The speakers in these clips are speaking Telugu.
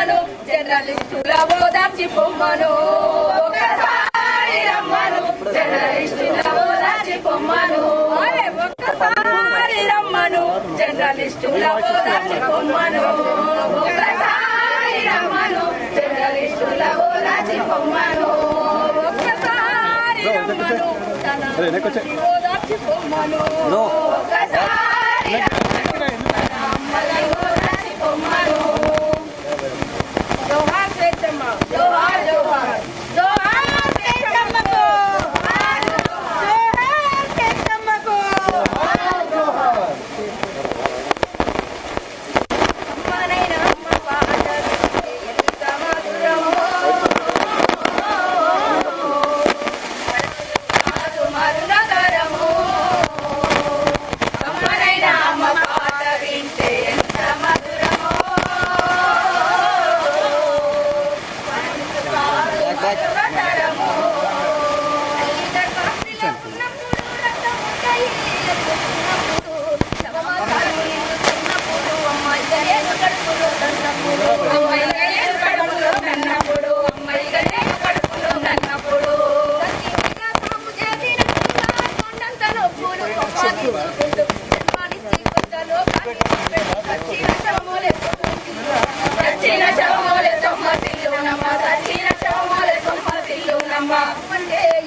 పొమ్మను జర్నలిస్టుల ఓదార్చి పొమ్మను ఒకసారి రమ్మను జర్నలిస్టుల ఓదార్చి పొమ్మను ఒక్కసారి రమ్మను జర్నలిస్టుల ఓదార్చి పొమ్మను ఒకసారి రమ్మను జర్నలిస్టుల ఓదార్చి పొమ్మను ఒక్కసారి రమ్మను ఓదార్చి పొమ్మను ఒకసారి జోహార్ స్వేచ్ఛమ్మ జోహార్ జోహార్ జోహార్ స్వేచ్ఛమ్మకు జోహార్ స్వేచ్ఛమ్మకు అమ్మనైన అమ్మ పాట ఎంత మధురమో మరునగరము అమ్మనైన అమ్మ పాట వింటే ఎంత మధురమో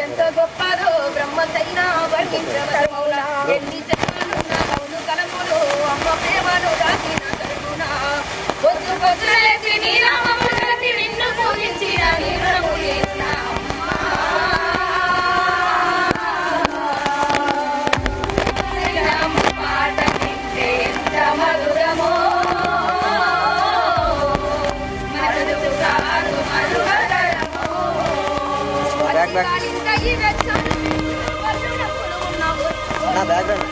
ఎంత గొప్పదో బ్రహ్మతైనా వర్ణించవరమౌనా ఎన్ని జన్మలున్నా కౌలు కలములు అమ్మ ప్రేమను దాచిన కరుణ పొద్దు పొద్దులేసి నీ నామము చేసి నిన్ను పూజించిన నీ రుణము చేసిన అమ్మ పాట వింటే ఎంత మధురమో మరుదు కాదు మరువగరమో నా బ్యాక్గ్రౌండ్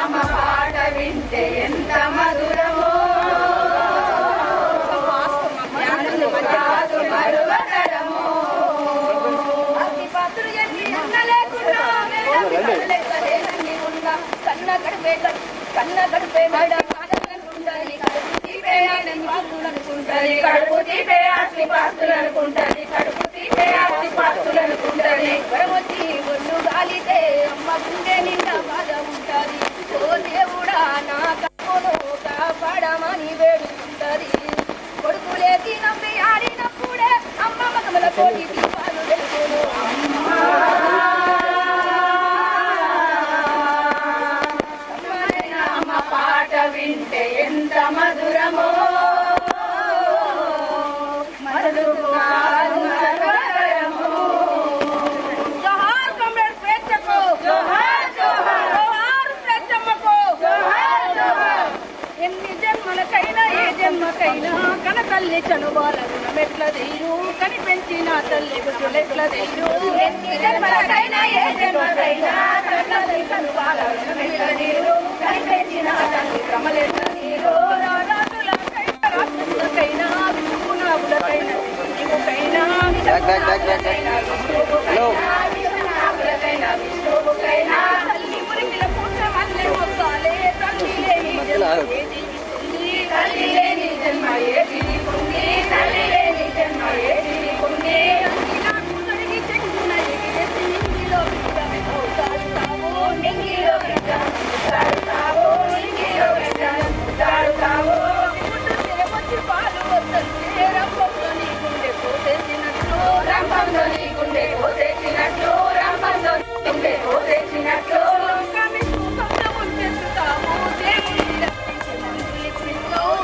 అమ్మ పాట వింటే ఎంత మధురమో మరువతరమో అతి పాత్రులు ఎన్ని లేకుండా కన్న గడిపే మేడ కడుపు తీపే ఆస్తి పాస్తులు అనుకుంటది కడుపు తీపే ఆస్తి పాస్తులు అనుకుంటది వరమొచ్చి ఒళ్ళు గాలితే అమ్మ గుండె నిండా బాధ ఉంటది ఓ దేవుడా నా కప్పును కాపాడమని వేడుకుంటది కొడుకులేకి నవ్వి ఆడినప్పుడే అమ్మ మగమల కోటి దీపాలు వెలుగును అమ్మ పాట వింటే ఎంత మధురమో కనతల్లి చనుబాల గుణమెట్ల తీరు కనిపెంచిన తల్లి గుణమెట్ల తీరు ఎన్ని జన్మలకైనా ఏ జన్మకైనా కనతల్లి చనుబాల గుణమెట్ల తీరు కనిపెంచిన తల్లి క్రమలెట్ల తీరు రాజులకైనా విష్ణునాభులకైనా విష్ణువుకైనా విష్ణువుకైనా తల్లి మురికిల పూట మల్లె మొక్కాలే తల్లి లేని జన్మ ఏది పొంది తల్లి లేని జన్మ ఏది పొంది తొడిగి చెక్కున ఎగిరేసి నింగిలో తాడుతావు నింగిలో తాడుతావు నింగిలో తాడుతావు వచ్చి పాలు వద్దంటే రంపంలో నీ గుండె పోసేసినట్లు రంపంలో నీ గుండె పోసేసినట్లు రంపంలో గుండె పోసేసినట్లు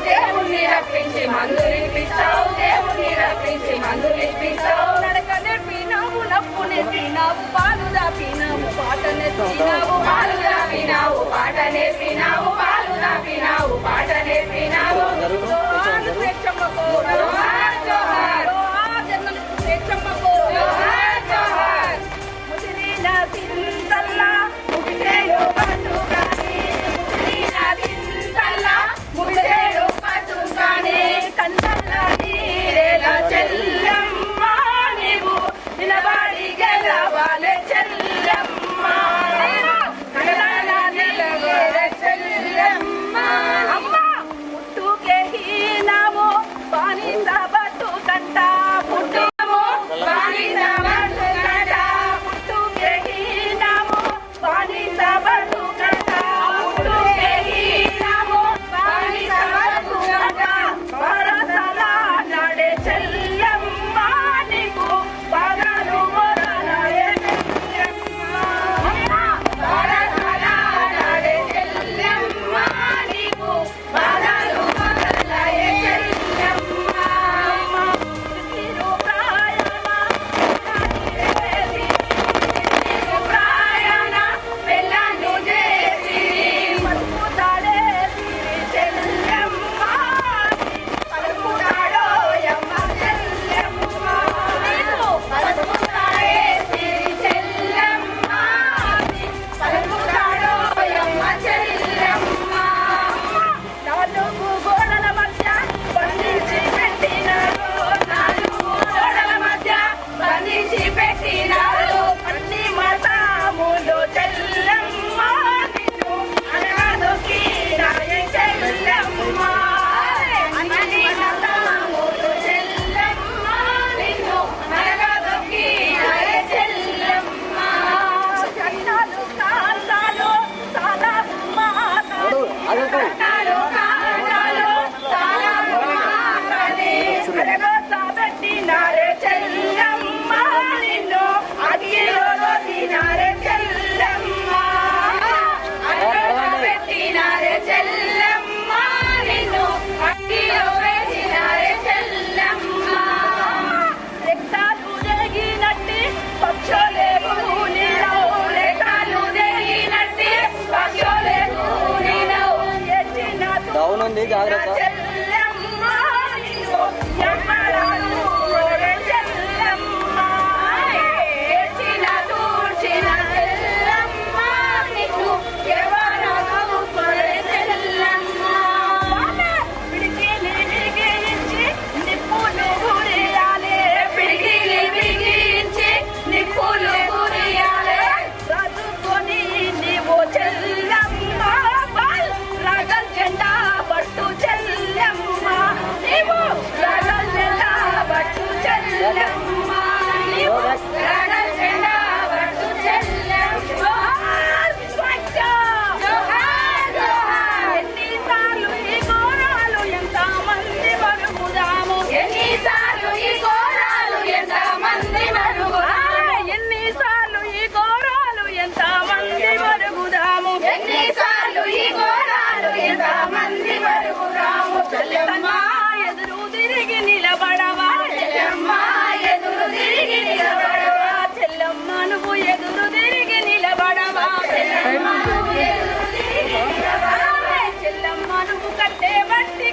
దేవుణ్ణి రప్పించి మందులిపిస్తావు దేవుణ్ణి రప్పించి ఇచ్చి మందులు ఇప్పిస్తావు నడక నేర్పినావు నప్పు నేర్పినావు పాలు దాపినావు పాట నేర్పినావు పాలు దాపినావు పాట నేర్పినావు పాలు దాపినావు పాట నేర్పినావు స్వేచ్ఛమ్మకో జోహార్ జోహార్ జర్నలిస్టు స్వేచ్ఛమ్మకో జోహార్ జోహార్ ముదిరిన సింతల్లా ముగిసేలో పట్టుకాని ముదిరిన సింతల్లా ముగిసేలో పట్టుకాని కన్నల్లా నీరేలా చెల్లెమ్మ నీవు నిలబడి గెలవాలే చెల్లెమ్మ కన్నల్లా నిలబడే చెల్లెమ్మ అమ్మ పుట్టుకే హీనాము బానిస బతుకంట పుట్టుము బానిస బతుకంట పుట్టుకే హీనాము బానిస బతుకంట పుట్టుకే హీనాము బానిస బతుకంట వరసల నడే చెల్లెమ్మ నీకు పగలు మొదలయ్యే చెల్లెమ్మ వరసల నడే చెల్లెమ్మ నీకు పగలు మొదలయ్యే చెల్లెమ్మ తిరు ప్రాయణ తిరు ప్రాయణ వెళ్ళను చేసి పలుకుతాడే చెల్లెమ్మ పలుకుతాడో యమ్మ చెల్లెమ్మ పలుకుతాడే చెల్లెమ్మ పలుకుతాడో యమ్మ చెల్లెమ్మ నాలుగు గోడల మధ్య బంధించి పెట్టినారు నాలుగు గోడల మధ్య బంధించి పెట్టినారు అన్ని మతాములు చెల్లెమ్మ నిన్ను అనగదొక్కినాయే చెల్లెమ్మ అన్ని మతాములు చెల్లెమ్మ నిన్ను అనగదొక్కినాయే చెల్లెమ్మ కన్నాలు కాంతాలు సాలాలు మాతాలు కన్నాలు కాంతాలు సాలాలు మాతాలి అరగొట్టబెట్టినారే చెల్లెమ్మ నిన్ను అగ్గిలో దోసినారే చెల్లెమ్మ అరగొట్టబెట్టినారే చెల్లెమ్మ నిన్ను అగ్గిలో వేసినారే చెల్లెమ్మ రెక్కాలు జరిగినట్టి పక్షులే కూలినవు రెక్కాలు జరిగినట్టి పక్షులే కూలినవు ఎట్టిన డౌన్ ఉంది జాగ్రత్త చెల్లెమ్మ నిన్ను ఎమ్మడాలు ఓడే చెల్లెమ్మ ఎట్టిన తూర్చిన చెల్లెమ్మ నిన్ను ఎవరో తోడే చెల్లెమ్మ పిడికిలి బిగించి నిప్పులు గురియాలే పిడికిలి బిగించి నిప్పులు గురియాలే రాజుకొని నీవు చెల్లెమ్మ రాగల్ జెండా పట్టు చెల్లెమ్మ నీవు రాగల్ జెండా పట్టు చెల్లెమ్మ నీవు రాగల్ జెండా పట్టు చెల్లెమ్మ జోహార్ స్వచ్ఛ జోహార్ జోహార్ ఎన్నిసార్లు ఈ ఘోరాలు ఎంతమంది మరుగుదాము ఎన్నిసార్లు ఈ ఘోరాలు ఎంతమంది మరుగుదాము ఎన్నిసార్లు ఈ ఘోరాలు ఎంతమంది మరుగుదాము ఎన్నిసార్లు ఈ ఘోరాలు ఎంతమంది మరుగుదాము చెల్లెమ్మ ఎదురు తిరిగి నిలబడవా చెల్లెమ్మ ఎదురు తిరిగి నిలబడవా చెల్లెమ్మ నువ్వు ఎదురు తిరిగి నిలబడవా చెల్లెమ్మ నువ్వు ఎదురు తిరిగి నిలబడవా చెల్లెమ్మ నువ్వు కట్టే బట్టి